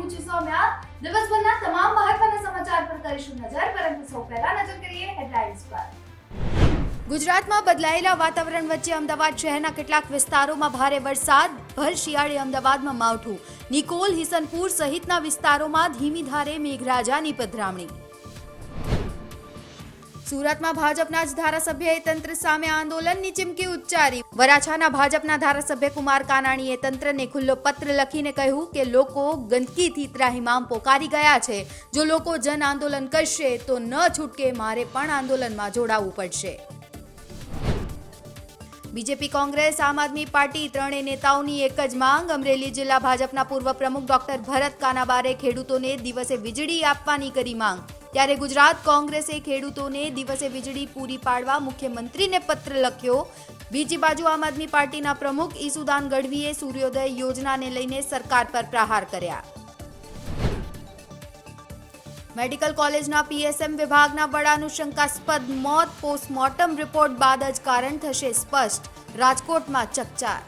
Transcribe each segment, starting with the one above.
હું છું સૌમ્યા. દિવસભરના તમામ મહત્વના સમાચાર પર કરીશું નજર, પરંતુ સૌ પહેલા નજર કરીએ હેડલાઇન્સ પર. ગુજરાતમાં બદલાયેલા વાતાવરણ વચ્ચે અમદાવાદ શહેરના કેટલાક વિસ્તારોમાં ભારે વરસાદ. ભર શિયાળે અમદાવાદમાં માવઠું. નિકોલ, હિસનપુર સહિતના વિસ્તારોમાં ધીમી ધારે મેઘરાજાની પધરામણી. સુરતમાં ભાજપના જ ધારાસભ્યએ તંત્ર સામે આંદોલનની ચીમકી ઉચ્ચારી. વરાછાના ભાજપના ધારાસભ્ય કુમાર કાનાણીએ તંત્રને ખુલ્લો પત્ર લખીને કહ્યું કે લોકો ગંદકીથી ત્રાહિમામ પોકારી ગયા છે. જો લોકો જન આંદોલન કરશે તો ન છૂટકે, મારે પણ આંદોલનમાં જોડાવું પડશે. બીજેપી, કોંગ્રેસ, આમ આદમી પાર્ટી ત્રણેય નેતાઓની એક જ માંગ. અમરેલી જિલ્લા ભાજપના પૂર્વ પ્રમુખ ડોક્ટર ભરત કાનાબારે ખેડૂતોને દિવસે વીજળી આપવાની કરી માંગ. ત્યારે ગુજરાત કોંગ્રેસે ખેડૂતોને દિવસે વીજળી પૂરી પાડવા મુખ્યમંત્રીને પત્ર લખ્યો. બીજી બાજુ આમ આદમી પાર્ટીના પ્રમુખ ઈસુદાન ગઢવીએ સૂર્યોદય યોજનાને લઈને સરકાર પર પ્રહાર કર્યા. મેડિકલ કોલેજના પીએસએમ વિભાગના વડાનું શંકાસ્પદ મોત. પોસ્ટમોર્ટમ રિપોર્ટ બાદ જ કારણ થશે સ્પષ્ટ. રાજકોટમાં ચકચાર.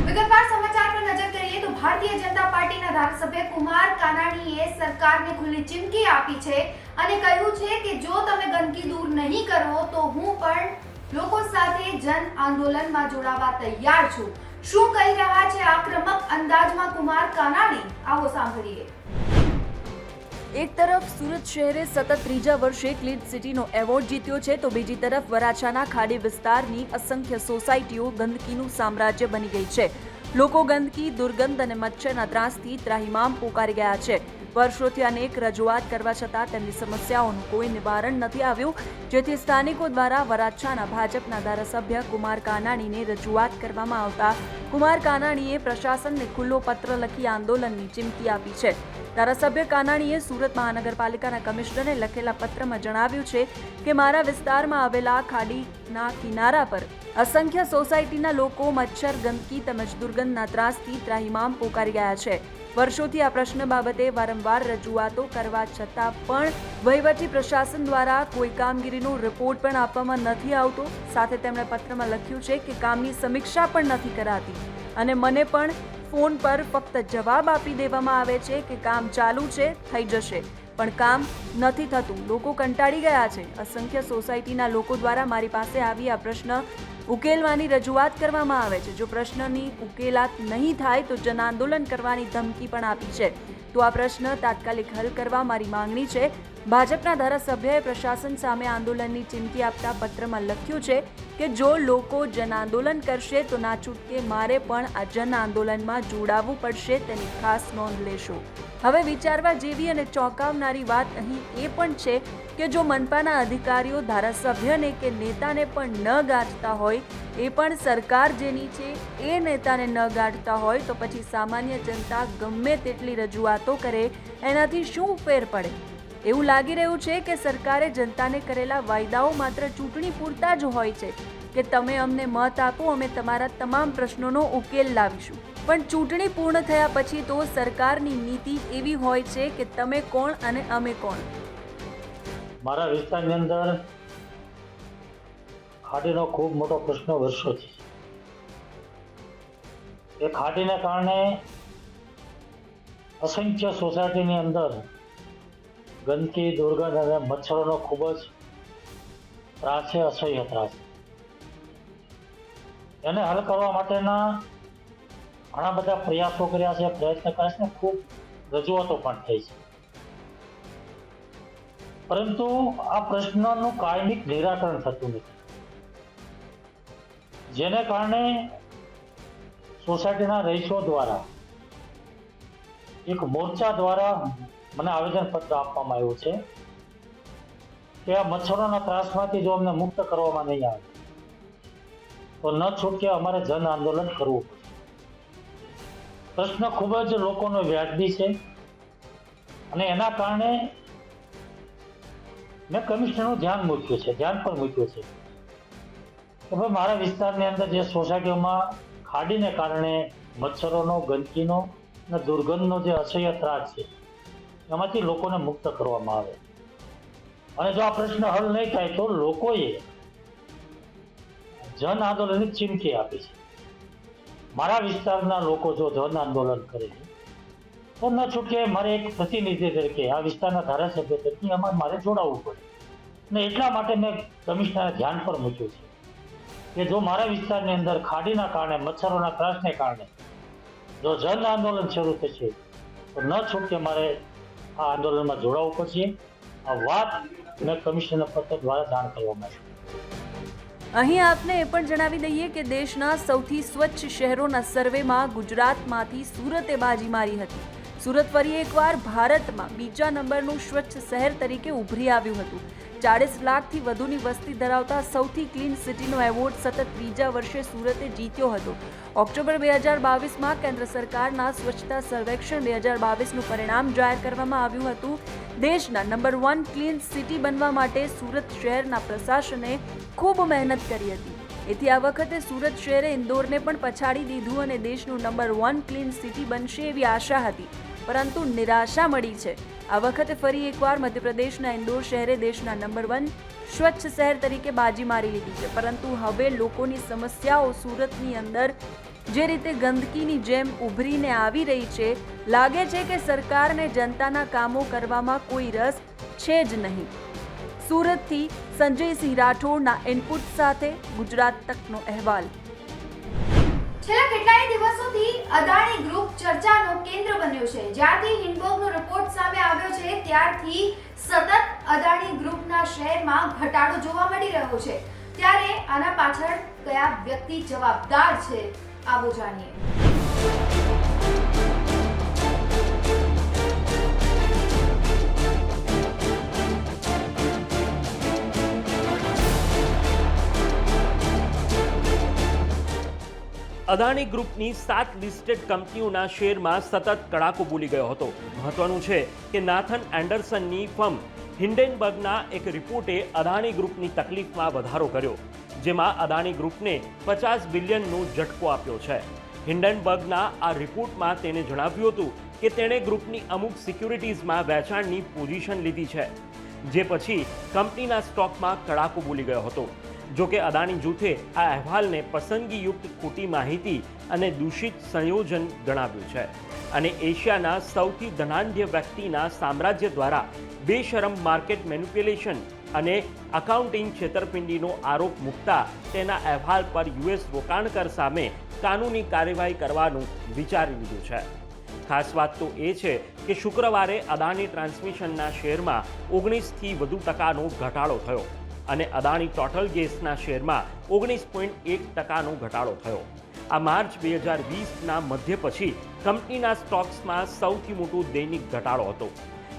વિગતવાર સમાચાર પર નજર કરીએ તો ભારતીય જનતા પાર્ટીના ધારાસભ્ય કુમાર કાનાણીએ સરકારને ખુલ્લી ચીમકી આપી છે અને કહ્યું છે કે જો તમે ગંદકી દૂર નહીં કરો તો હું પણ લોકો સાથે જન આંદોલનમાં જોડાવા તૈયાર છું. શું કહી રહ્યા છે આક્રમક અંદાજમાં કુમાર કાનાણી? આવો સાંભળીએ. એક તરફ સુરત શહેરે સતત ત્રીજા વર્ષે ક્લીન સિટીનો એવોર્ડ જીત્યો છે, તો બીજી તરફ વરાછાના ખાડી વિસ્તારની અસંખ્ય સોસાયટીઓ ગંદકીનું સામ્રાજ્ય બની ગઈ છે. લોકો ગંદકી, દુર્ગંધ અને મચ્છરના ત્રાસથી ત્રાહિમામ પોકારી ગયા છે. વર્ષોથી અનેક રજૂઆત કરવા છતાં તેમની સમસ્યાઓનું કોઈ નિવારણ નથી આવ્યું, જેથી સ્થાનિકો દ્વારા વરાછાના ભાજપના ધારાસભ્ય કુમાર કાનાણીને રજૂઆત કરવામાં આવતા કુમાર કાનાણીએ પ્રશાસનને ખુલ્લો પત્ર લખી આંદોલનની ચીમકી આપી છે. ધારાસભ્ય કાનાણીએ સુરત મહાનગરપાલિકાના કમિશનરને લખેલા પત્રમાં જણાવ્યું છે કે મારા વિસ્તારમાં આવેલા ખાડીના કિનારા પર અસંખ્ય સોસાયટીના લોકો મચ્છર, ગંદકી તેમજ દુર્ગંધના ત્રાસથી ત્રાહિમામ પોકારી ગયા છે. વર્ષોથી આ પ્રશ્ન બાબતે વારંવાર રજૂઆતો કરવા છતાં પણ વહીવટી પ્રશાસન દ્વારા કોઈ કામગીરીનો રિપોર્ટ પણ આપવામાં નથી આવતો. સાથે તેમણે પત્રમાં લખ્યું છે કે કામની સમીક્ષા પણ નથી કરાતી અને મને પણ ફોન પર ફક્ત જવાબ આપી દેવામાં આવે છે કે કામ ચાલુ છે, થઈ જશે, પણ કામ નથી થતું. લોકો કંટાળી ગયા છે. અસંખ્ય સોસાયટીના લોકો દ્વારા મારી પાસે આવી આ પ્રશ્ન ઉકેલવાની રજૂઆત કરવામાં આવે છે. જો પ્રશ્નની ઉકેલાત નહીં થાય તો જન આંદોલન કરવાની ધમકી પણ આપી છે. તો આ પ્રશ્ન તાત્કાલિક હલ કરવા મારી માંગણી છે. ભાજપના ધારાસભ્યએ પ્રશાસન સામે આંદોલનની ચીમકી આપતા પત્રમાં લખ્યું છે કે જો લોકો જન આંદોલન કરશે તો ના છૂટકે, મારે પણ આ જન આંદોલનમાં જોડાવવું પડશે, તેની ખાસ નોંધ લેશો. હવે વિચારવા જેવી અને ચોંકાવનારી વાત અહીં એ પણ છે કે જો મનપાના અધિકારીઓ ધારાસભ્યને કે નેતાને પણ ન ગાંઠતા હોય, એ પણ સરકાર જેની છે એ નેતાને ન ગાંઠતા હોય, તો પછી સામાન્ય જનતા ગમે તેટલી રજૂઆતો કરે એનાથી શું ફેર પડે? એવું લાગી રહ્યું છે કે સરકારે જનતાને કરેલા વાયદાઓ માત્ર ચૂંટણી પૂરતા જ હોય છે કે તમે અમને મત આપો, અમે તમારા તમામ પ્રશ્નોનો ઉકેલ લાવીશું. પણ ચૂંટણી પૂર્ણ થયા પછી તો સરકારની નીતિ એવી હોય છે કે તમે કોણ અને અમે કોણ. મારા વિસ્તારની અંદર ખાડીનો ખૂબ મોટો પ્રશ્ન વર્ષોથી. એ ખાડીને કારણે અસંખ્ય સોસાયટીની અંદર ગંદકી, દુર્ગંધ અને મચ્છરોનો ખૂબ જ ત્રાસ છે, અસહ્ય ત્રાસ. એને હલ કરવા માટેના ઘણા બધા પ્રયાસો કર્યા છે, પ્રયત્ન કર્યા છે, ખૂબ રજૂઆતો પણ થઈ છે. પરંતુ આ પ્રશ્નનું કાયમી નિરાકરણ થતું નથી, જેને કારણે સોસાયટીના રહીશો દ્વારા એક મોરચા દ્વારા મને આવેદનપત્ર આપવામાં આવ્યું છે કે આ મચ્છરોના ત્રાસમાંથી જો અમને મુક્ત કરવામાં નહીં આવે તો ન છૂટકે અમારે જન આંદોલન કરવું પડશે. પ્રશ્ન ખૂબ જ લોકોનો વ્યાજબી છે અને એના કારણે મેં કમિશનરનું ધ્યાન પર મૂક્યું છે કે ભાઈ મારા વિસ્તારની અંદર જે સોસાયટીઓમાં ખાડીને કારણે મચ્છરોનો, ગંદકીનો અને દુર્ગંધનો જે અસહ્ય ત્રાસ છે એમાંથી લોકોને મુક્ત કરવામાં આવે. અને જો આ પ્રશ્ન હલ નહીં થાય તો લોકોએ જન આંદોલનની ચીમકી આપી છે. મારા વિસ્તારના લોકો જો જન આંદોલન કરે તો ન છૂટકે મારે એક પ્રતિનિધિ તરીકે આ વિસ્તારના ધારાસભ્ય તરીકે આમાં મારે જોડાવવું પડે ને એટલા માટે મેં કમિશનરના ધ્યાન પર મૂક્યું છે કે જો મારા વિસ્તારની અંદર ખાડીના કારણે મચ્છરોના ત્રાસને કારણે જો જન આંદોલન શરૂ થશે તો ન છૂટકે મારે આ આંદોલનમાં જોડાવવું પડશે. આ વાત મેં કમિશનરના પત્ર દ્વારા જાણ કરવામાં આવી. અહીં આપને એ પણ જણાવી દઈએ કે દેશના સૌથી સ્વચ્છ શહેરોના સર્વેમાં ગુજરાતમાંથી સુરતે બાજી મારી હતી. સુરત ફરી એકવાર ભારતમાં બીજા નંબરનું સ્વચ્છ શહેર તરીકે ઉભરી આવ્યું હતું. 40 લાખથી વધુની વસ્તી ધરાવતા સૌથી ક્લીન સિટીનો એવોર્ડ સતત ત્રીજા વર્ષે સુરતે જીત્યો હતો. ઓક્ટોબર 2022માં કેન્દ્ર સરકારના સ્વચ્છતા સર્વેક્ષણ 2022નું પરિણામ જાહેર કરવામાં આવ્યું હતું. દેશના નંબર 1 ક્લીન સિટી બનવા માટે સુરત શહેરના પ્રશાસને ખૂબ મહેનત કરી હતી. એથી આ વખતે સુરત શહેરે ઇન્દોરને પણ પછાડી દીધું અને દેશનું નંબર 1 ક્લીન સિટી બનશે એવી આશા હતી, પરંતુ નિરાશા મળી છે. આ વખતે ફરી એકવાર મધ્યપ્રદેશના ઇન્દોર શહેરે દેશના નંબર 1 સ્વચ્છ શહેર તરીકે બાજી મારી લીધી છે. પરંતુ હવે લોકોની સમસ્યાઓ સુરતની અંદર જે રીતે ગંદકીની જેમ ઉભરીને આવી રહી છે, લાગે છે કે સરકારને જનતાના કામો કરવામાં કોઈ રસ છે જ નહીં. સુરતથી સંજયસિંહ રાઠોડના ઇનપુટ સાથે ગુજરાત તકનો અહેવાલ. છેલ્લા કેટલાય દિવસોથી અદાણી ગ્રુપ ચર્ચાનો કેન્દ્ર બન્યો છે. જ્યારથી હિન્ડનબર્ગનો રિપોર્ટ સામે આવ્યો છે ત્યારથી સતત અદાણી ગ્રુપના શેરમાં ઘટાડો જોવા મળી રહ્યો છે. ત્યારે આના પાછળ કયા વ્યક્તિ જવાબદાર છે, આવો જાણીએ. અદાણી ગ્રુપની 7 લિસ્ટેડ કંપનીઓના શેરમાં સતત કડાકો બોલી ગયો હતો. મહત્વનું છે કે નાથન એન્ડરસનની ફર્મ હિન્ડનબર્ગના એક રિપોર્ટે અદાણી ગ્રુપની તકલીફમાં વધારો કર્યો, જેમાં અદાણી ગ્રુપને 50 બિલિયનનો ઝટકો આપ્યો છે. હિન્ડનબર્ગના આ રિપોર્ટમાં તેને જણાવ્યું હતું કે તેણે ગ્રુપની અમુક સિક્યુરિટીઝમાં વેચાણની પોઝિશન લીધી છે, જે પછી કંપનીના સ્ટોકમાં કડાકો બોલી ગયો હતો. જો કે અદાણી જૂથે આ અહેવાલને પસંદગીયુક્ત ખોટી માહિતી અને દૂષિત સંયોજન ગણાવ્યું છે અને એશિયાના સૌથી ધનાઢ્ય વ્યક્તિના સામ્રાજ્ય દ્વારા બેશરમ માર્કેટ મેનિપ્યુલેશન અને અકાઉન્ટિંગ છેતરપિંડીનો આરોપ મૂકતા તેના અહેવાલ પર યુએસ રોકાણકર સામે કાનૂની કાર્યવાહી કરવાનું વિચારી લીધું છે. ખાસ વાત તો એ છે કે શુક્રવારે અદાણી ટ્રાન્સમિશનના શેરમાં 19% વધુ ઘટાડો થયો અને અદાણી ટોટલ ગેસના શેરમાં 19.1% ઘટાડો થયો. આ માર્ચ 2020ના મધ્ય પછી કંપનીના સ્ટોક્સમાં સૌથી મોટો દૈનિક ઘટાડો હતો.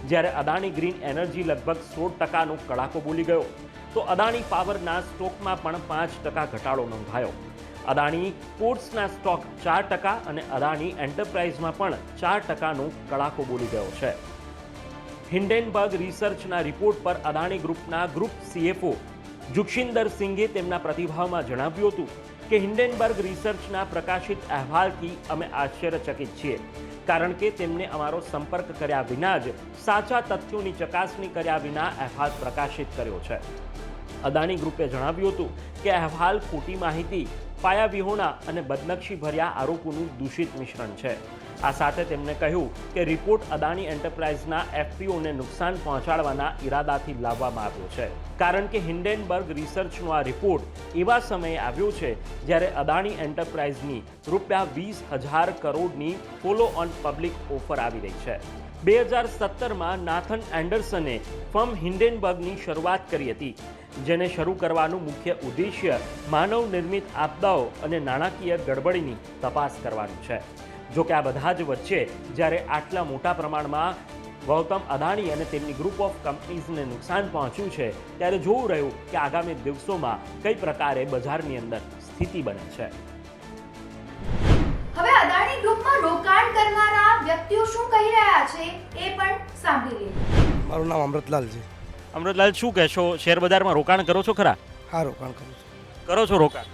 જ્યારે અદાણી ગ્રીન એનર્જી લગભગ 16% કડાકો બોલી ગયો, તો અદાણી પાવરના સ્ટોકમાં પણ 5% ઘટાડો નોંધાયો. અદાણી પોર્ટ્સના સ્ટોક 4% અને અદાણી એન્ટરપ્રાઇઝમાં પણ 4% કડાકો બોલી ગયો છે. હિન્ડનબર્ગ રિસર્ચના રિપોર્ટ પર અદાણી ગ્રુપના ગ્રુપ CFO જુગશિન્દર સિંઘે તેમના પ્રતિભાવમાં જણાવ્યું હતું કે હિન્ડનબર્ગ રિસર્ચના પ્રકાશિત અહેવાલથી અમે આશ્ચર્યચકિત છીએ, કારણ કે તેમને અમારો સંપર્ક કર્યા વિના જ સાચા તથ્યોની ચકાસણી કર્યા વિના અહેવાલ પ્રકાશિત કર્યો છે. અદાણી ગ્રુપે જણાવ્યું હતું કે અહેવાલ ખોટી માહિતી, પાયાવિહોણા અને બદનક્ષીભર્યા આરોપોનું દૂષિત મિશ્રણ છે. આ સાથે તેમણે કહ્યું કે રિપોર્ટ અદાણી એન્ટરપ્રાઇઝના FPOને નુકસાન પહોંચાડવાના ઈરાદાથી લાવવામાં આવ્યો છે, કારણ કે હિન્ડનબર્ગ રિસર્ચનો આ રિપોર્ટ એવા સમયે આવ્યો છે જ્યારે અદાણી એન્ટરપ્રાઇઝની ₹20,000 કરોડની ફોલો ઓન પબ્લિક ઓફર આવી રહી છે. 2017માં નાથન એન્ડરસને ફર્મ હિન્ડનબર્ગની શરૂઆત કરી હતી, જેને શરૂ કરવાનું મુખ્ય ઉદ્દેશ્ય માનવ નિર્મિત આપદાઓ અને નાણાકીય ગડબડીની તપાસ કરવાનું છે. જો કે આ બધા જ વચ્ચે જ્યારે આટલા મોટા પ્રમાણમાં ગૌતમ અદાણી અને તેમની ગ્રુપ ઓફ કંપનીઝને નુકસાન પહોંચ્યું છે, ત્યારે જોવું રહ્યું કે આગામી દિવસોમાં કઈ પ્રકારે બજારની અંદર સ્થિતિ બને છે. હવે અદાણી ગ્રુપમાં રોકાણ કરનારા વ્યક્તિઓ શું કહી રહ્યા છે એ પણ સાંભળી લઈએ. મારું નામ અમૃતલાલ છે. અમૃતલાલ, શું કહેશો? શેર બજારમાં રોકાણ કરો છો ખરા? હા, રોકાણ કરું છું. કરો છો રોકાણ?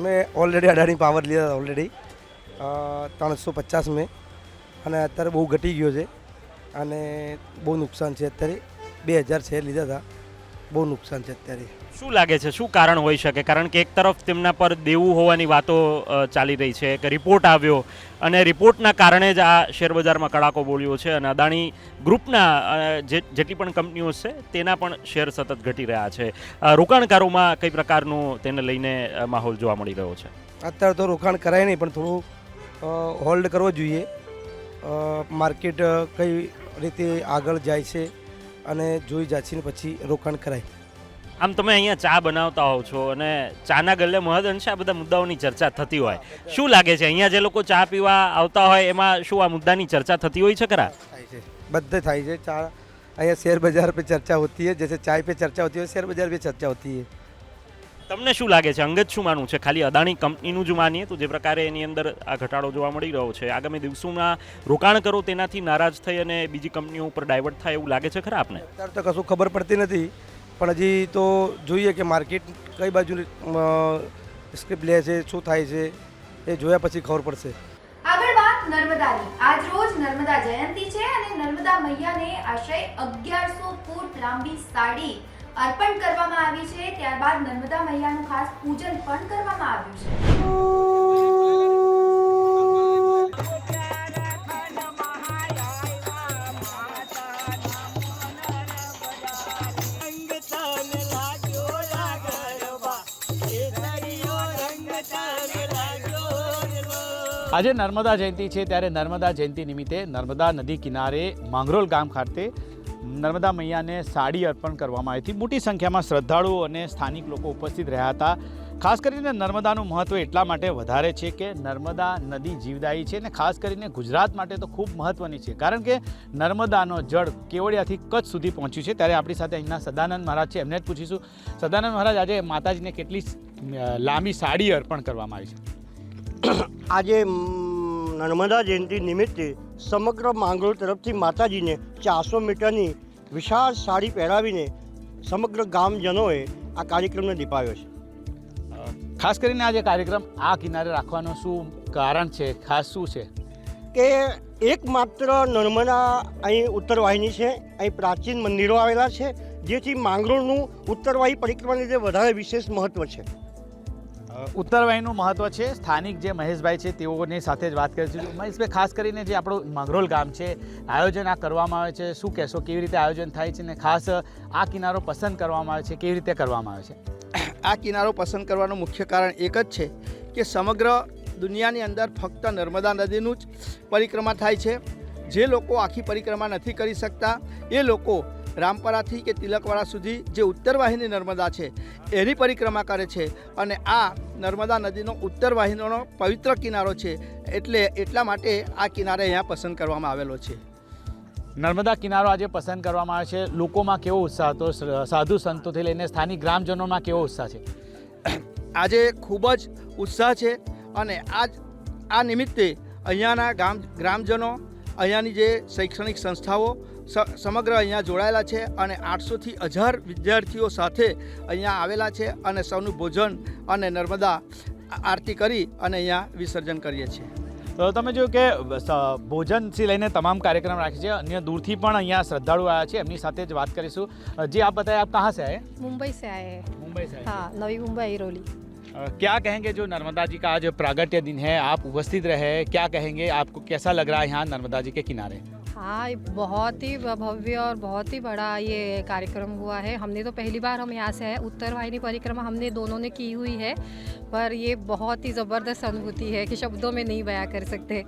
મેં ઓલરેડી અદાણી પાવર લીધા હતા ઓલરેડી 350 મેં, અને અત્યારે બહુ ઘટી ગયો છે અને બહુ નુકસાન છે. અત્યારે 2000 શેર લીધા હતા બહુ નુકસાન છે અત્યારે. શું લાગે છે, શું કારણ હોઈ શકે? કારણ કે એક તરફ તેમના પર દેવું હોવાની વાતો ચાલી રહી છે, એક રિપોર્ટ આવ્યો અને રિપોર્ટના કારણે જ આ શેરબજારમાં કડાકો બોલ્યો છે અને અદાણી ગ્રુપના જેટલી પણ કંપનીઓ છે તેના પણ શેર સતત ઘટી રહ્યા છે. રોકાણકારોમાં કઈ પ્રકારનું તેને લઈને માહોલ જોવા મળી રહ્યો છે? અત્યારે તો રોકાણ કરાય નહીં, પણ થોડું હોલ્ડ કરવો જોઈએ. માર્કેટ કઈ રીતે આગળ જાય છે અને જોઈ જાચીને પછી રોકાણ કરાય. આમ તમે અહીંયા ચા બનાવતા હોવ છો અને ચાના ગલ્લે મહદઅંશે આ બધા મુદ્દાઓની ચર્ચા થતી હોય, શું લાગે છે અહીંયા જે લોકો ચા પીવા આવતા હોય એમાં શું આ મુદ્દાની ચર્ચા થતી હોય છે ખરા? થાય છે, બધે થાય છે. ચા અહીંયા શેર બજાર पे चर्चा होती है, जैसे चाय पे चर्चा होती है शेयर बाजार पे चर्चा होती है. તમને શું લાગે છે, અંગત શું માનવું છે? ખાલી અદાણી કંપનીનું જ માનીએ તો જે પ્રકારે એની અંદર આ ઘટાડો જોવા મળી રહ્યો છે, આગામી દિવસોમાં રોકાણ કરો તેનાથી નારાજ થઈ અને બીજી કંપનીઓ ઉપર ડાયવર્ટ થાય એવું લાગે છે ખરા આપને? અત્યારે તો કશું ખબર પડતી નથી, પણ હજી તો જોઈએ કે માર્કેટ કઈ બાજુ સ્ક્રિપ્ટ લે છે, શું થાય છે એ જોયા પછી ખબર પડશે. આગળ વાત નર્મદાની. આજ રોજ નર્મદા જયંતી છે અને નર્મદા મૈયાને આશરે 1100 ફૂટ લાંબી સાડી અર્પણ કરવામાં આવી છે. ત્યારબાદ નર્મદા મૈયાનું ખાસ પૂજન પણ કરવામાં આવ્યું છે. આજે નર્મદા જયંતિ છે, ત્યારે નર્મદા જયંતિ નિમિત્તે નર્મદા નદી કિનારે માંગરોલ ગામ ખાતે નર્મદા મૈયાને સાડી અર્પણ કરવામાં આવી હતી. મોટી સંખ્યામાં શ્રદ્ધાળુઓ અને સ્થાનિક લોકો ઉપસ્થિત રહ્યા હતા. ખાસ કરીને નર્મદાનું મહત્ત્વ એટલા માટે વધારે છે કે નર્મદા નદી જીવદાયી છે અને ખાસ કરીને ગુજરાત માટે તો ખૂબ મહત્ત્વની છે, કારણ કે નર્મદાનો જળ કેવડિયાથી કચ્છ સુધી પહોંચ્યું છે. ત્યારે આપણી સાથે અહીંના સદાનંદ મહારાજ છે, એમને જ પૂછીશું. સદાનંદ મહારાજ, આજે માતાજીને કેટલી લાંબી સાડી અર્પણ કરવામાં આવી છે? આજે નર્મદા જયંતિ નિમિત્તે સમગ્ર માંગરોળ તરફથી માતાજીને 400 મીટરની વિશાળ સાડી પહેરાવીને સમગ્ર ગામજનોએ આ કાર્યક્રમને દીપાવ્યો છે. ખાસ કરીને આ જે કાર્યક્રમ આ કિનારે રાખવાનું શું કારણ છે, ખાસ શું છે? કે એકમાત્ર નર્મદા અહીં ઉત્તરવાહિની છે, અહીં પ્રાચીન મંદિરો આવેલા છે, જેથી માંગરોળનું ઉત્તરવાહી પરિક્રમાને લીધે વધારે વિશેષ મહત્ત્વ છે. ઉત્તરવાહીનું મહત્ત્વ છે. સ્થાનિક જે મહેશભાઈ છે તેઓની સાથે જ વાત કરીશું. મહેશભાઈ, ખાસ કરીને જે આપણું માંગરોળ ગામ છે, આયોજન આ કરવામાં આવે છે, શું કહેશો? કેવી રીતે આયોજન થાય છે અને ખાસ આ કિનારો પસંદ કરવામાં આવે છે, કેવી રીતે કરવામાં આવે છે? આ કિનારો પસંદ કરવાનું મુખ્ય કારણ એક જ છે કે સમગ્ર દુનિયાની અંદર ફક્ત નર્મદા નદીનું જ પરિક્રમા થાય છે. જે લોકો આખી પરિક્રમા નથી કરી શકતા એ લોકો રામપરાથી કે તિલકવાડા સુધી જે ઉત્તરવાહિની નર્મદા છે એની પરિક્રમા કરે છે અને આ નર્મદા નદીનો ઉત્તરવાહિનીનો પવિત્ર કિનારો છે, એટલા માટે આ કિનારે અહીંયા પસંદ કરવામાં આવેલો છે. નર્મદા કિનારો આજે પસંદ કરવામાં આવે છે, લોકોમાં કેવો ઉત્સાહ હતો? સાધુ સંતોથી લઈને સ્થાનિક ગ્રામજનોમાં કેવો ઉત્સાહ છે? આજે ખૂબ જ ઉત્સાહ છે અને આ નિમિત્તે અહીંયાના ગ્રામજનો, અહીંયાની જે શૈક્ષણિક સંસ્થાઓ સમગ્ર અહીંયા જોડાયેલા છે અને 800થી 1000 વિદ્યાર્થીઓ સાથે અહીંયા આવેલા છે અને સૌનું ભોજન અને નર્મદા આરતી કરી અને અહીંયા વિસર્જન કરીએ છીએ. તો તમે જોયું કે ભોજનથી લઈને તમામ કાર્યક્રમ રાખે છે. અન્ય દૂરથી પણ અહીંયા શ્રદ્ધાળુ આવ્યા છે, એમની સાથે જ વાત કરીશું. जी आप बताएं, आप कहाँ से आए? मुंबई से आए हैं। मुंबई से आए। हाँ, नवी मुंबई अहिरोली। क्या कहेंगे, जो नर्मदा जी का आज प्रागट्य दिन है, आप उपस्थित रहे, क्या कहेंगे, आपको कैसा लग रहा है यहाँ नर्मदा जी के किनारे? हाँ, ये बहुत ही भव्य और बहुत ही बड़ा ये कार्यक्रम हुआ है. हमने तो पहली बार हम यहाँ से आए. उत्तरवाहिनी परिक्रमा हमने दोनों ने की हुई है, पर ये बहुत ही ज़बरदस्त अनुभूति है कि शब्दों में नहीं बयां कर सकते.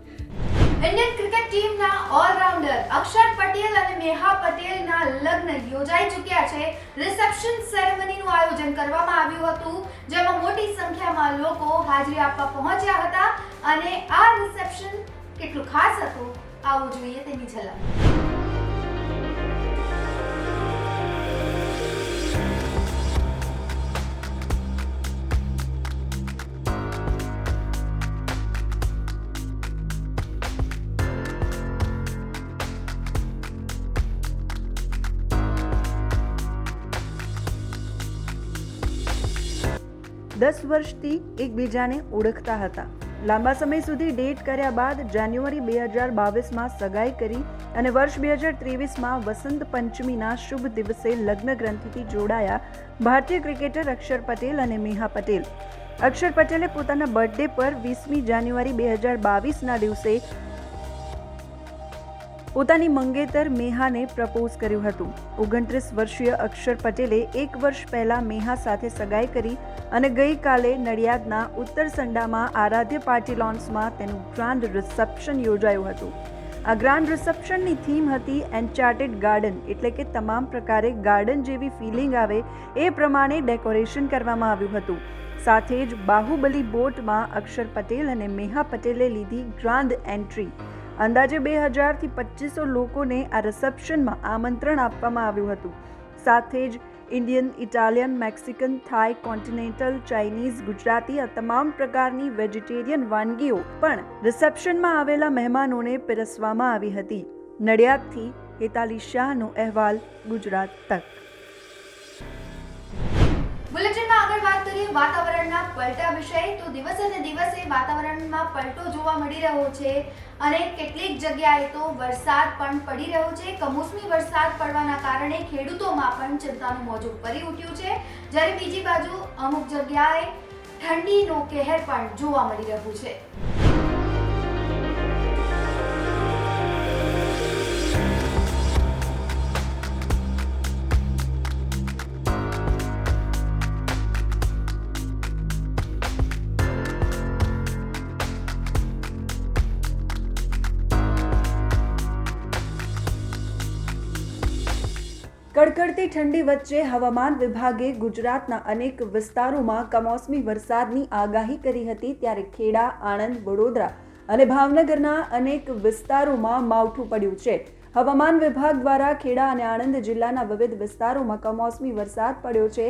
ઇન્ડિયન ક્રિકેટ ટીમના ઓલરાઉન્ડર અક્ષર પટેલ અને મેહા પટેલના લગ્ન યોજાઈ ચૂક્યા છે. રિસેપ્શન સેરેમનીનું આયોજન કરવામાં આવ્યું હતું, જેમાં મોટી સંખ્યામાં લોકો હાજરી આપવા પહોંચ્યા હતા અને આ રિસેપ્શન કેટલું ખાસ હતું આવું જોઈએ તેની ઝલક. 10 વર્ષથી એકબીજાને ઓળખતા હતા. લાંબા સમય સુધી ડેટ કર્યા બાદ જાન્યુઆરી 2022માં સગાઈ કરી અને વર્ષ 2023માં વસંત પંચમીના શુભ દિવસે લગ્ન ગ્રંથિથી જોડાયા ભારતીય ક્રિકેટર અક્ષર પટેલ અને મેહા પટેલ. અક્ષર પટેલે પોતાના બર્થડે પર 20મી જાન્યુઆરી 2022ના દિવસે પોતાની મંગેતર મેહાને પ્રપોઝ કર્યું હતું. 29 વર્ષીય અક્ષર પટેલે 1 વર્ષ પહેલા મેહા સાથે સગાઈ કરી અને ગઈકાલે નડિયાદના ઉત્તરસંડામાં આરાધ્ય પાર્ટી લોન્સમાં તેનું ગ્રાન્ડ રિસેપ્શન યોજાયું હતું. આ ગ્રાન્ડ રિસેપ્શનની થીમ હતી એન્ચાર્ટેડ ગાર્ડન, એટલે કે તમામ પ્રકારે ગાર્ડન જેવી ફિલિંગ આવે એ પ્રમાણે ડેકોરેશન કરવામાં આવ્યું હતું. સાથે જ બાહુબલી બોટમાં અક્ષર પટેલ અને મેહા પટેલે લીધી ગ્રાન્ડ એન્ટ્રી. અંદાજે 2000થી 2500 લોકોને આ રિસેપ્શનમાં આમંત્રણ આપવામાં આવ્યું હતું. સાથે જ ઇન્ડિયન, ઇટાલિયન, મેક્સિકન, થાઈ, કોન્ટિનેન્ટલ, ચાઇનીઝ, ગુજરાતી આ તમામ પ્રકારની વેજીટેરિયન વાનગીઓ પણ રિસેપ્શનમાં આવેલા મહેમાનોને પીરસવામાં આવી હતી. નડિયાદથી હેતાલી શાહનો અહેવાલ, ગુજરાત તક. બુલેટિનમાં આગળ વાત કરીએ વાતાવરણના પલટા વિશે. તો દિવસે ને દિવસે વાતાવરણમાં પલટો જોવા મળી રહ્યો છે અને કેટલીક જગ્યાએ તો વરસાદ પણ પડી રહ્યો છે. કમોસમી વરસાદ પડવાના કારણે ખેડૂતોમાં પણ ચિંતાનું મોજું ફરી ઉઠ્યું છે, જ્યારે બીજી બાજુ અમુક જગ્યાએ ઠંડીનો કહેર પણ જોવા મળી રહ્યું છે. કડકડતી ઠંડી વચ્ચે હવામાન વિભાગે ગુજરાતના અનેક વિસ્તારોમાં કમોસમી વરસાદની આગાહી કરી હતી, ત્યારે ખેડા, આણંદ, વડોદરા અને ભાવનગરના અનેક વિસ્તારોમાં માવઠું પડ્યું છે. હવામાન વિભાગ દ્વારા ખેડા અને આણંદ જિલ્લાના વિવિધ વિસ્તારોમાં કમોસમી વરસાદ પડ્યો છે.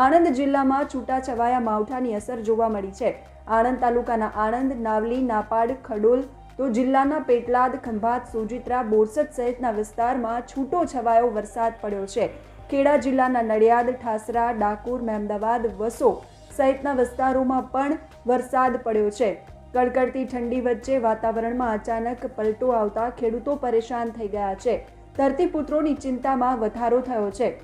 આણંદ જિલ્લામાં છૂટાછવાયા માવઠાની અસર જોવા મળી છે. આણંદ તાલુકાના આણંદ, નાવલી, નાપાડ, ખડોલ તો જિલ્લાના પેટલાદ, ખંભાત, સોજિત્રા, બોરસદ સહિતના વિસ્તારમાં છૂટો છવાયો વરસાદ પડ્યો છે. ખેડા જિલ્લાના નડિયાદ, ઠાસરા, ડાકોર, મહેમદાવાદ, વસો સહિતના વિસ્તારોમાં પણ વરસાદ પડ્યો છે. કડકડતી ઠંડી વચ્ચે વાતાવરણમાં અચાનક પલટો આવતા ખેડૂતો પરેશાન થઈ ગયા છે. ધરતીપુત્રોની ચિંતામાં વધારો થયો છે.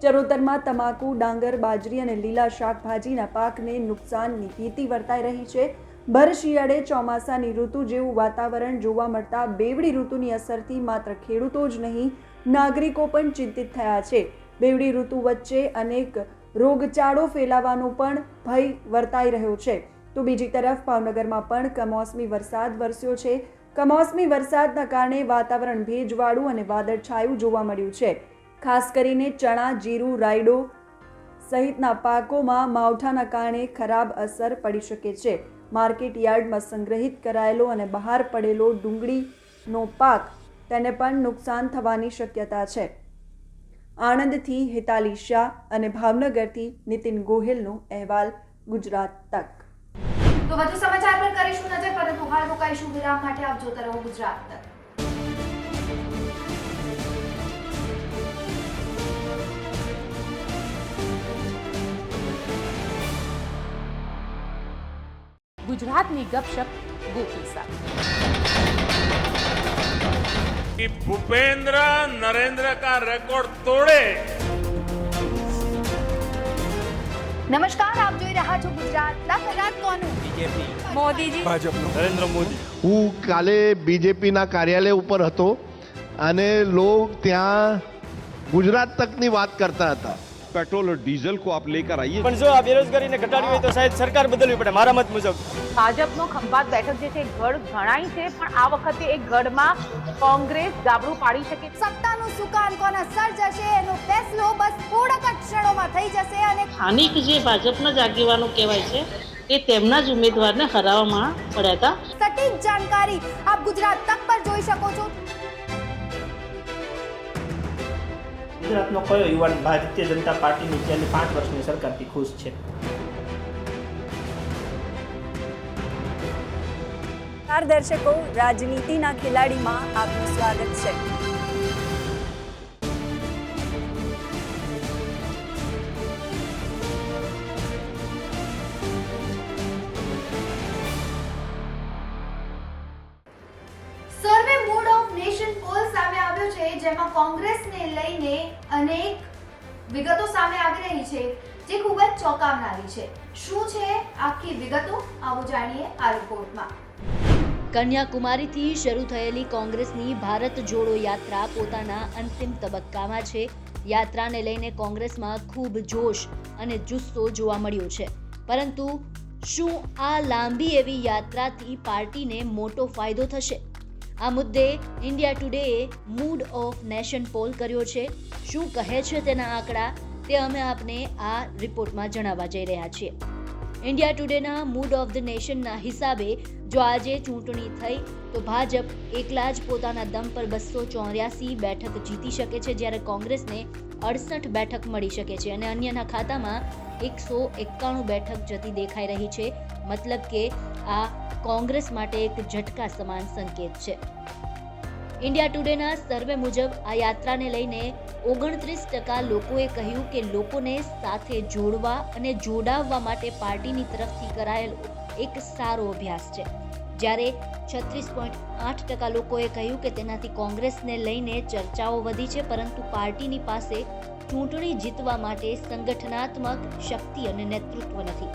ચરોતરમાં તમાકુ, ડાંગર, બાજરી અને લીલા શાકભાજીના પાકને નુકસાનની ભીતિ વર્તાઈ રહી છે. ભર શિયાળે ચોમાસાની ઋતુ જેવું વાતાવરણ જોવા મળતા બેવડી ઋતુની અસરથી માત્ર ખેડૂતો જ નહીં, નાગરિકો પણ ચિંતિત થયા છે. બેવડી ઋતુ વચ્ચે અનેક રોગચાળો ફેલાવાનો પણ ભય વર્તાઈ રહ્યો છે. તો બીજી તરફ ભાવનગરમાં પણ કમોસમી વરસાદ વરસ્યો છે. કમોસમી વરસાદના કારણે વાતાવરણ ભેજવાળું અને વાદળછાયું જોવા મળ્યું છે. ખાસ કરીને ચણા, જીરું, રાયડો સહિતના પાકોમાં માવઠાના કારણે ખરાબ અસર પડી શકે છે. માર્કેટ યાર્ડમાં સંગ્રહિત કરાયેલો અને બહાર પડેલો ડુંગળીનો પાક તેને પણ નુકસાન થવાની શક્યતા છે. આણંદથી હેતાલી શાહ અને ભાવનગરથી નીતિન ગોહિલનો અહેવાલ, ગુજરાત તક. તો વધુ સમાચાર પર કરીશું નજર, પરંતુ હાલ રોકાઈશું વિરામ માટે. આપ જોતા રહો ગુજરાત તક. गुजरात में गपशप गोपी साथ कि भूपेंद्र नरेंद्र का रिकॉर्ड तोड़े. નમસ્કાર, આપ જોઈ રહ્યા છો ગુજરાત તક. ગુજરાત કોનું? बीजेपी, मोदीजी, भाजपा, नरेंद्र मोदी. હું કાલે બીજેપીના કાર્યાલય ઉપર હતો અને લોગ ત્યાં ગુજરાત તકની વાત કરતા હતા. पेट्रोल और डीजल को आप लेकर आइए. પણ જો આ બેરોજગારીને ઘટાડવી હોય તો શાયદ સરકાર બદલવી પડે, મારા મત મુજબ. ભાજપનો ખંભાત બેઠક જે છે ગઢ ગણાય છે, પણ આ વખતે એ ગઢમાં કોંગ્રેસ ગાબડું પાડી શકે. સત્તાનું સુકાન કોના સર જશે એનો ફેસલો બસ થોડાક જ ક્ષણોમાં થઈ જશે. અને સ્થાનિક જે ભાજપના જ આગેવાનો કહેવાય છે એ તેમના જ ઉમેદવારને હરાવવામાં પડ્યા હતા. સટીક જાણકારી આપ ગુજરાત તક પર જોઈ શકો છો. ગુજરાતનો કયો યુવાન ભારતીય જનતા પાર્ટીની છેલ્લી 5 વર્ષની સરકારથી ખુશ છે? દર્શકો, રાજનીતિના ખેલાડીમાં આપનું સ્વાગત છે. સર્વે મૂડ ઓફ નેશન જેમાં કોંગ્રેસને લઈને અનેક વિગતો સામે આવી રહી છે જે ખૂબ જ ચોંકાવનારી છે. શું છે આખી વિગતો, આવો જાણીએ આ રિપોર્ટમાં. કન્યાકુમારીથી શરૂ થયેલી કોંગ્રેસની ભારત જોડો યાત્રા પોતાના અંતિમ તબક્કામાં છે. યાત્રાને લઈને કોંગ્રેસમાં ખૂબ જોશ અને જુસ્સો જોવા મળ્યો છે. પરંતુ શું આ લાંબી એવી યાત્રાથી પાર્ટીને મોટો ફાયદો થશે? આ મુદ્દે ઇન્ડિયા ટુડેએ મૂડ ઓફ નેશન પોલ કર્યો છે. શું કહે છે તેના આંકડા તે અમે આપને આ રિપોર્ટમાં જણાવવા જઈ રહ્યા છીએ. ઇન્ડિયા ટુડેના મૂડ ઓફ ધ નેશનના હિસાબે જો આજે ચૂંટણી થઈ તો ભાજપ એકલા જ પોતાના દમ પર 284 બેઠક જીતી શકે છે, જ્યારે કોંગ્રેસને 68 બેઠક મળી શકે છે અને અન્યના ખાતામાં 191 બેઠક જતી દેખાઈ રહી છે. મતલબ કે આ કોંગ્રેસ માટે એક ઝટકા સમાન સંકેત છે. ઇન્ડિયા ટુડેના સર્વે મુજબ આ યાત્રાને લઈને 29% લોકોએ કહ્યું કે લોકોને સાથે જોડવા અને જોડાવવા માટે પાર્ટીની તરફથી કરાયેલો એક સારો અભ્યાસ છે, જ્યારે 36.8% લોકોએ કહ્યું કે તેનાથી કોંગ્રેસને લઈને ચર્ચાઓ વધી છે, પરંતુ પાર્ટીની પાસે ચૂંટણી જીતવા માટે સંગઠનાત્મક શક્તિ અને નેતૃત્વ નથી.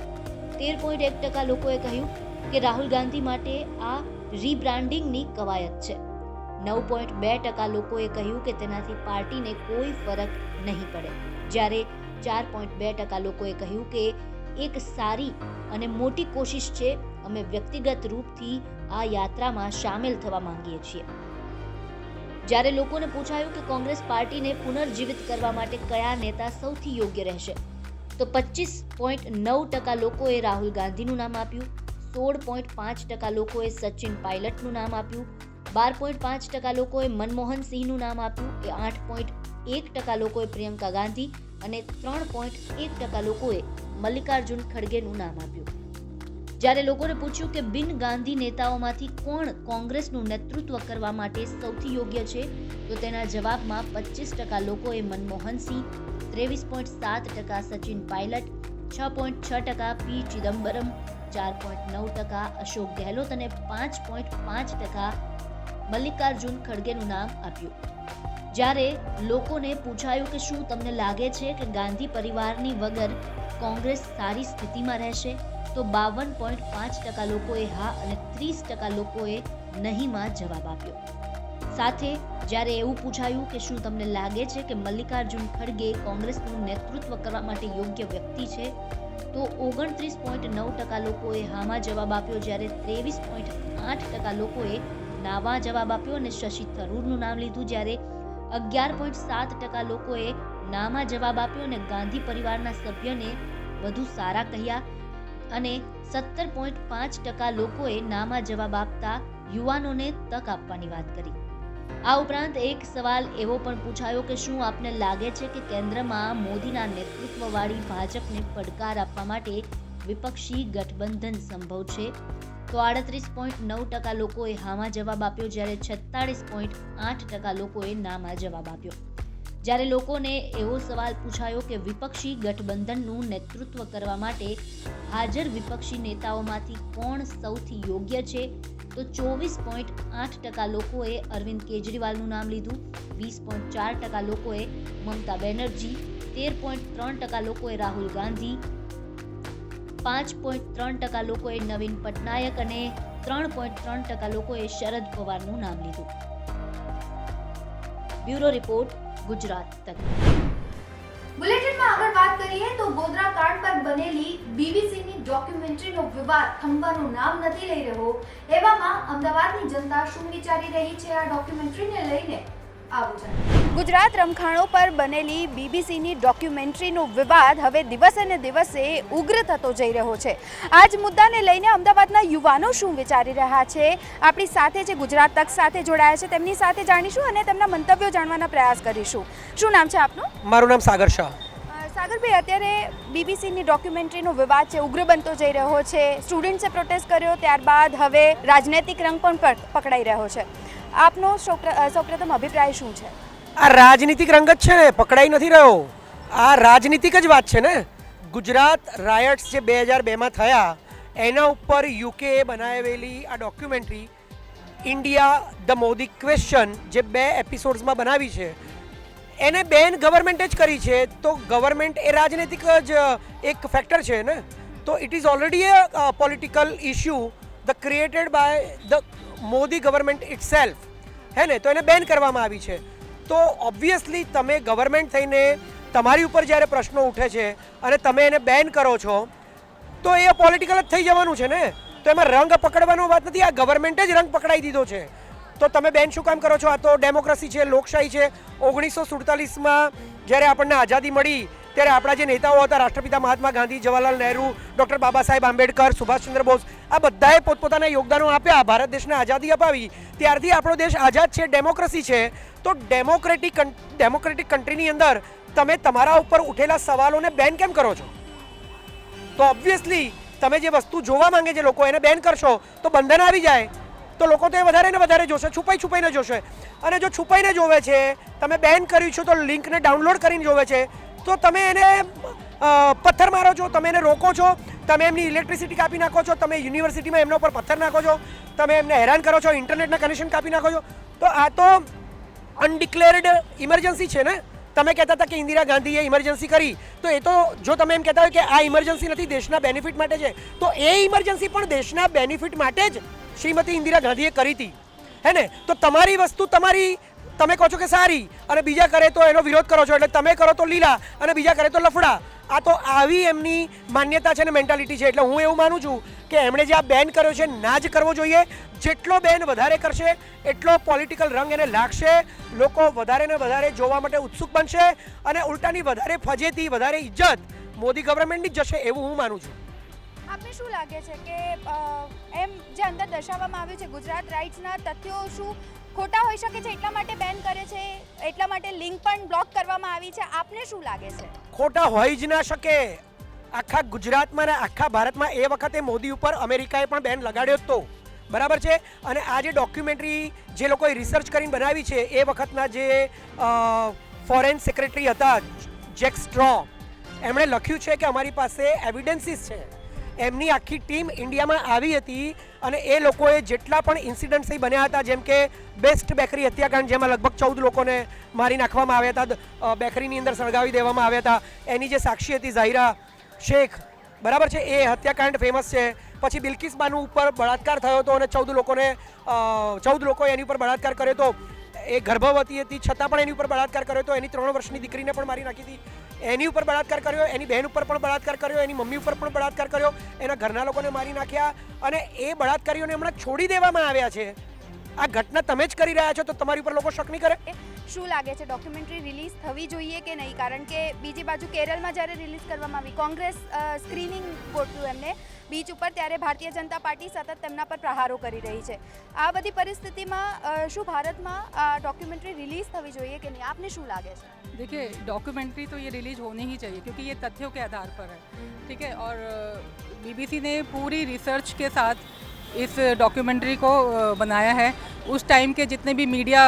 13.1% લોકોએ કહ્યું કે રાહુલ ગાંધી માટે આ રીબ્રાન્ડિંગની કવાયત છે. 9.2% લોકોએ કહ્યું કે તેનાથી પાર્ટીને કોઈ ફરક નહીં પડે, જ્યારે 4.2% લોકોએ કહ્યું કે એક સારી અને મોટી કોશિશ છે, અમે વ્યક્તિગત રૂપથી આ યાત્રામાં સામેલ થવા માંગીએ છીએ. જ્યારે લોકોને પૂછાયું કે કોંગ્રેસ પાર્ટીને પુનર્જીવિત કરવા માટે કયા નેતા સૌથી યોગ્ય રહેશે, તો 25.9% લોકોએ રાહુલ ગાંધીનું નામ આપ્યું, 16.5% લોકોએ સચિન પાયલટનું નામ આપ્યું, 12.5% લોકોએ મનમોહન સિંહનું નામ આપ્યું, 8.1% લોકોએ પ્રિયંકા ગાંધી અને 3.1% લોકોએ મલ્લિકાર્જુન ખડગેનું નામ આપ્યું. જ્યારે લોકોને પૂછ્યું કે બિન ગાંધી નેતાઓમાંથી કોણ કોંગ્રેસનું નેતૃત્વ કરવા માટે સૌથી યોગ્ય છે, તો તેના જવાબમાં 25% લોકોએ મનમોહન સિંહ, 23.7% સચિન પાયલટ, 6.6% પી ચિદમ્બરમ, 4.9% અશોક ગેહલોત અને 5.5% મલ્લિકાર્જુન ખડગેનું નામ આપ્યું. જ્યારે લોકોને પૂછાયું કે શું તમને લાગે છે કે ગાંધી પરિવારની વગર કોંગ્રેસ સારી સ્થિતિમાં રહેશે, તો 52.5% લોકોએ હા અને 30% લોકોએ નહીંમાં જવાબ આપ્યો. સાથે જ્યારે એવું પૂછાયું કે શું તમને લાગે છે કે મલ્લિકાર્જુન ખડગે કોંગ્રેસનું નેતૃત્વ કરવા માટે યોગ્ય વ્યક્તિ છે, તો 29.9% લોકોએ હામાં જવાબ આપ્યો, જ્યારે 23.8% લોકોએ નામાં જવાબ આપ્યો અને શશી થરૂરનું નામ લીધું, જ્યારે 11.7% લોકોએ નામાં જવાબ આપ્યો અને ગાંધી પરિવારના સભ્યને વધુ સારા કહ્યા અને 17.5% લોકોએ નામાં જવાબ આપતા યુવાનોને તક આપવાની વાત કરી. આ ઉપરાંત એક સવાલ એવો પણ પૂછાયો કે શું આપને લાગે છે કે કેન્દ્રમાં મોદીના નેતૃત્વવાળી ભાજપને પડકાર આપવા માટે વિપક્ષી ગઠબંધન સંભવ છે, તો 38.9% લોકોએ હામાં જવાબ આપ્યો, જ્યારે 46.8% લોકોએ નામાં જવાબ આપ્યો. જ્યારે લોકોને એવો સવાલ પૂછાયો કે વિપક્ષી ગઠબંધનનું નેતૃત્વ કરવા માટે હાજર વિપક્ષી નેતાઓમાંથી કોણ સૌથી યોગ્ય છે, તો 24.8% લોકોએ અરવિંદ કેજરીવાલનું નામ લીધું, 20.4% લોકોએ મમતા બેનર્જી, 13.3% લોકોએ રાહુલ ગાંધી, 5.3% લોકોએ નવીન પટનાયક અને 3.3% લોકોએ શરદ પવારનું નામ લીધું. બ્યુરો રિપોર્ટ, ગુજરાત તક. બુલેટિનમાં આગળ વાત કરીએ તો ગોધરા કાંડ પર બનેલી બીબીસીની ડોક્યુમેન્ટરીનો વિવાદ થંભવાનું નામ નથી લઈ રહ્યો. એવામાં અમદાવાદની જનતા શું વિચારી રહી છે આ ડોક્યુમેન્ટરીને લઈને, આવો જાણીએ. ગુજરાત રમખાણો પર બનેલી બીબીસીની ડોક્યુમેન્ટરીનો વિવાદ હવે દિવસે ને દિવસે ઉગ્ર થતો જઈ રહ્યો છે. આ જ મુદ્દાને લઈને અમદાવાદના યુવાનો શું વિચારી રહ્યા છે, આપણી સાથે જે ગુજરાત તક સાથે જોડાયા છે તેમની સાથે જાણીશું અને તેમના મંતવ્યો જાણવાના પ્રયાસ કરીશું. શું નામ છે આપનું? મારું નામ સાગર શાહ. સાગરભાઈ, અત્યારે બીબીસીની ડોક્યુમેન્ટરીનો વિવાદ છે, ઉગ્ર બનતો જઈ રહ્યો છે. સ્ટુડન્ટ્સે પ્રોટેસ્ટ કર્યો, ત્યારબાદ હવે રાજનૈતિક રંગ પણ પકડાઈ રહ્યો છે. આપનો સૌપ્રથમ અભિપ્રાય શું છે? આ રાજનીતિક રંગ જ છે ને, પકડાઈ નથી રહ્યો. આ રાજનીતિક જ વાત છે ને. ગુજરાત રાયટ્સ જે 2002માં થયા એના ઉપર યુકે બનાવેલી આ documentary India the Modi question જે 2 એપિસોડ્સમાં બનાવી છે એને બેન ગવર્મેન્ટે જ કરી છે, તો ગવર્મેન્ટ એ રાજનૈતિક જ એક ફેક્ટર છે ને, તો it is already a political issue the created by the Modi government itself, હે ને, તો એને બેન કરવામાં આવી છે. તો ઓબ્વિયસલી તમે ગવર્મેન્ટ થઈને તમારી ઉપર જ્યારે પ્રશ્નો ઉઠે છે અને તમે એને બેન કરો છો તો એ પોલિટિકલ જ થઈ જવાનું છે ને, તો એમાં રંગ પકડવાનો વાત નથી. આ ગવર્મેન્ટે જ રંગ પકડાઈ દીધો છે, તો તમે બેન શું કામ કરો છો? આ તો ડેમોક્રેસી છે, લોકશાહી છે. 1947માં જ્યારે આપણને આઝાદી મળી ત્યારે આપણા જે નેતાઓ હતા, રાષ્ટ્રપિતા મહાત્મા ગાંધી, જવાહરલાલ નહેરુ, ડૉક્ટર બાબા સાહેબ આંબેડકર, સુભાષચંદ્ર બોઝ, આ બધાએ પોતપોતાના યોગદાનો આપ્યા, ભારત દેશને આઝાદી અપાવી. ત્યારથી આપણો દેશ આઝાદ છે, ડેમોક્રેસી છે. તો ડેમોક્રેટિક કન્ટ્રીની અંદર તમે તમારા ઉપર ઉઠેલા સવાલોને બેન કેમ કરો છો? તો ઓબ્વિયસલી તમે જે વસ્તુ જોવા માંગે છે લોકો, એને બેન કરશો તો બંધન આવી જાય, તો લોકો તો એ વધારે ને વધારે જોશે, છુપાઈને જોશે. અને જો છુપાઈને જોવે છે, તમે બેન કર્યું છે તો લિંકને ડાઉનલોડ કરીને જોવે છે, તો તમે એને પથ્થર મારો છો, તમે એને રોકો છો, તમે એમની ઇલેક્ટ્રિસિટી કાપી નાખો છો, તમે યુનિવર્સિટીમાં એમના ઉપર પથ્થર નાખો છો, તમે એમને હેરાન કરો છો, ઇન્ટરનેટના કનેક્શન કાપી નાખો છો. તો આ તો અનડિક્લેર્ડ ઇમરજન્સી છે ને. તમે કહેતા હતા કે ઇન્દિરા ગાંધીએ ઇમરજન્સી કરી, તો એ તો જો તમે એમ કહેતા હોય કે આ ઇમરજન્સી નથી, દેશના બેનિફિટ માટે છે, તો એ ઇમરજન્સી પણ દેશના બેનિફિટ માટે જ શ્રીમતી ઇન્દિરા ગાંધીએ કરી હતી, હે ને. તો તમારી વસ્તુ તમે કહો છો કે સારી અને બીજા કરે તો એનો વિરોધ કરો છો, એટલે તમે કરો તો લીલા અને બીજા કરે તો લફડા. આ તો આવી એમની માન્યતા છે ને, મેન્ટાલિટી છે. એટલે હું એવું માનું છું કે એમણે જે આ બેન કર્યો છે ના જ કરવો જોઈએ. જેટલો બેન વધારે કરશે એટલો પોલિટિકલ રંગ એને લાગશે, લોકો વધારે ને વધારે જોવા માટે ઉત્સુક બનશે અને ઉલટાની વધારે ફજેતી, વધારે ઇજ્જત મોદી ગવર્મેન્ટની જ જશે, એવું હું માનું છું. આપને શું લાગે છે કે એમ જે અંદર દર્શાવવામાં આવ્યું છે ગુજરાત રાઇટ્સના તથ્યો શું ખોટા હોઈ શકે છે, એટલા માટે બેન કરે છે, એટલા માટે લિંક પણ બ્લોક કરવામાં આવી છે? આપને શું લાગે છે? ખોટા હોઈ જ ના શકે. આખા ગુજરાતમાં ને આખા ભારતમાં એ વખતે મોદી ઉપર અમેરિકાએ પણ બેન લગાડ્યો હતો, બરાબર છે. અને આ જે ડોક્યુમેન્ટરી જે લોકોએ રિસર્ચ કરીને બનાવી છે, એ વખતના જે ફોરેન સેક્રેટરી હતા જેક સ્ટ્રો, એમણે લખ્યું છે કે અમારી પાસે એવિડન્સીસ છે. એમની આખી ટીમ ઇન્ડિયામાં આવી હતી અને એ લોકોએ જેટલા પણ ઇન્સિડન્ટ્સ બન્યા હતા, જેમ કે બેસ્ટ બેકરી હત્યાકાંડ, જેમાં લગભગ 14 લોકોને મારી નાખવામાં આવ્યા હતા, બેકરીની અંદર સળગાવી દેવામાં આવ્યા હતા, એની જે સાક્ષી હતી ઝાહિરા શેખ, બરાબર છે, એ હત્યાકાંડ ફેમસ છે. પછી બિલ્કિસ બાનુ ઉપર બળાત્કાર થયો હતો અને 14 લોકોએ એની ઉપર બળાત્કાર કર્યો હતો. એ ગર્ભવતી હતી છતાં પણ એની ઉપર બળાત્કાર કર્યો હતો. એની 3 વર્ષની દીકરીને પણ મારી નાખી હતી. એની ઉપર બળાત્કાર કર્યો, એની બહેન ઉપર પણ બળાત્કાર કર્યો, એની મમ્મી ઉપર પણ બળાત્કાર કર્યો, એના ઘરના લોકોને મારી નાખ્યા અને એ બળાત્કારીઓને હમણાં છોડી દેવામાં આવ્યા છે. આ ઘટના તમે જ કરી રહ્યા છો, તો તમારી ઉપર લોકો શક નહીં કરે? શું લાગે છે ડોક્યુમેન્ટરી રિલીઝ થવી જોઈએ કે નહીં? કારણ કે બીજી બાજુ કેરળમાં જ્યારે રિલીઝ કરવામાં આવી, કોંગ્રેસ સ્ક્રીનિંગ ગોઠવ્યું એમને બીચ ઉપર, ત્યારે ભારતીય જનતા પાર્ટી સતત તેમના પર પ્રહારો કરી રહી છે. આ બધી પરિસ્થિતિમાં શું ભારતમાં डॉक्यूमेंट्री रिलीज थवी જોઈએ કે નહીં? आपने શું લાગે છે? देखिए, डॉक्यूमेंट्री तो ये रिलीज होनी ही चाहिए क्योंकि ये तथ्यों के आधार पर है, ठीक है. और बीबीसी ने पूरी रिसर्च के साथ इस डॉक्यूमेंट्री को बनाया है. उस टाइम के जितने भी मीडिया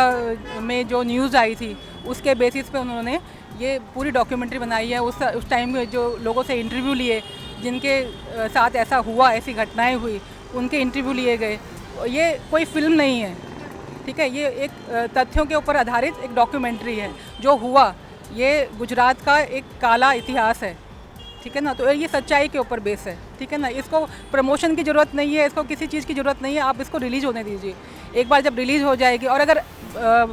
में जो न्यूज़ आई थी उसके बेसिस पे उन्होंने ये पूरी डॉक्यूमेंट्री बनाई है. उस टाइम में जो लोगों से इंटरव्यू लिए, जिनके साथ ऐसा हुआ, ऐसी घटनाएं हुई, उनके इंटरव्यू लिए गए. ये कोई फिल्म नहीं है, ठीक है. ये एक तथ्यों के ऊपर आधारित एक डॉक्यूमेंट्री है. जो हुआ ये गुजरात का एक काला इतिहास है, ठीक है ना. तो ये सच्चाई के ऊपर बेस है, ठीक है ना. इसको प्रमोशन की ज़रूरत नहीं है, इसको किसी चीज़ की ज़रूरत नहीं है. आप इसको रिलीज़ होने दीजिए. एक बार जब रिलीज़ हो जाएगी, और अगर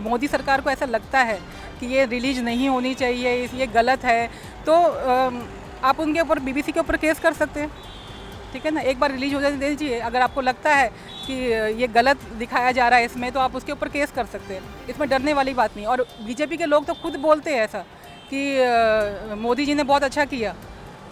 मोदी सरकार को ऐसा लगता है कि ये रिलीज़ नहीं होनी चाहिए, ये गलत है, तो आप उनके ऊपर बीबीसी के ऊपर केस कर सकते हैं, ठीक है ना. एक बार रिलीज हो जाने दीजिए. अगर आपको लगता है कि ये गलत दिखाया जा रहा है इसमें, तो आप उसके ऊपर केस कर सकते हैं. इसमें डरने वाली बात नहीं. और बीजेपी के लोग तो खुद बोलते हैं ऐसा कि मोदी जी ने बहुत अच्छा किया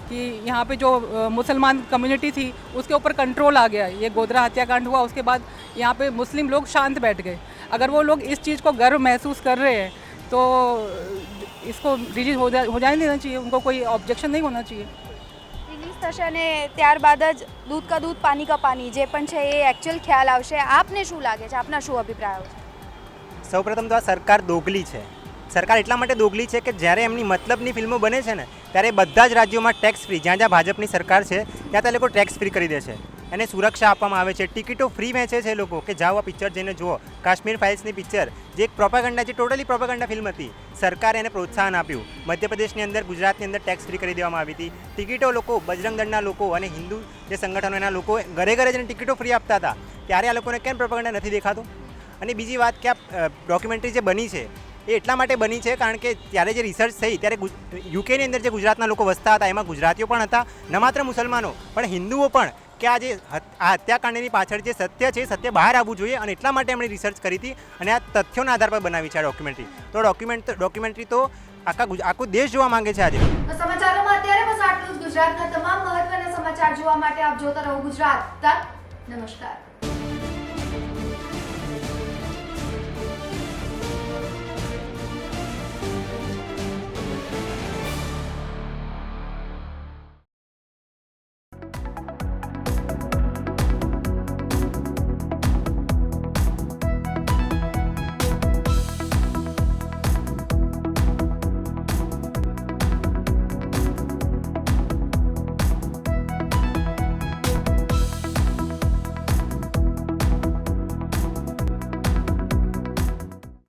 कि यहाँ पे जो मुसलमान कम्युनिटी थी उसके ऊपर कंट्रोल आ गया. ये गोधरा हत्याकांड हुआ, उसके बाद यहाँ पे मुस्लिम लोग शांत बैठ गए. अगर वो लोग इस चीज़ को गर्व महसूस कर रहे हैं तो इसको रिलीज हो जाने देना चाहिए. उनको कोई ऑब्जेक्शन नहीं होना चाहिए. રિલીઝ થશે અને ત્યારબાદ જ દૂધ કા દૂધ પાણી કા પાણી જે પણ છે એ એકચ્યુઅલ ખ્યાલ આવશે. આપને શું લાગે છે? આપના શું અભિપ્રાયો છે? સૌપ્રથમ તો આ સરકાર દોગલી છે. સરકાર એટલા માટે દોગલી છે કે જ્યારે એમની મતલબની ફિલ્મો બને છે ને, ત્યારે બધા જ રાજ્યોમાં ટેક્સ ફ્રી, જ્યાં જ્યાં ભાજપની સરકાર છે ત્યાં ત્યાં લોકો ટેક્સ ફ્રી કરી દે છે. એને સુરક્ષા આપવામાં આવે છે, ટિકિટો ફ્રી વેચે છે લોકો કે જાઓ આ પિક્ચર જઈને જુઓ. કાશ્મીર ફાઇલ્સની પિક્ચર જે એક પ્રોપેગન્ડા, જે ટોટલી પ્રોપેગન્ડા ફિલ્મ હતી, સરકારે એને પ્રોત્સાહન આપ્યું. મધ્યપ્રદેશની અંદર, ગુજરાતની અંદર ટેક્સ ફ્રી કરી દેવામાં આવી હતી. ટિકિટો લોકો, બજરંગ દળના લોકો અને હિન્દુ જે સંગઠનો એના લોકો ઘરે ઘરે જઈને ટિકિટો ફ્રી આપતા હતા. ત્યારે આ લોકોને કેમ પ્રોપેગન્ડા નથી દેખાતું? અને બીજી વાત કે આ ડોક્યુમેન્ટરી જે બની છે એ એટલા માટે બની છે કારણ કે ત્યારે જે રિસર્ચ થઈ ત્યારે યુકેની અંદર જે ગુજરાતના લોકો વસતા હતા એમાં ગુજરાતીઓ પણ હતા, ન માત્ર મુસલમાનો પણ હિન્દુઓ પણ, કે આ જે હત્યાકાંડની પાછળ જે સત્ય છે એ સત્ય બહાર આવવું જોઈએ અને એટલા માટે એમણે રિસર્ચ કરી હતી અને આ તથ્યોના આધાર પર બનાવી છે આ ડોક્યુમેન્ટરી. તો ડોક્યુમેન્ટરી તો આખો દેશ જોવા માંગે છે આજે. સમાચારોમાં અત્યારે બસ આટલું જ. ગુજરાતના તમામ મહત્વના સમાચાર જોવા માટે આપ જોતા રહો ગુજરાત તક. નમસ્કાર.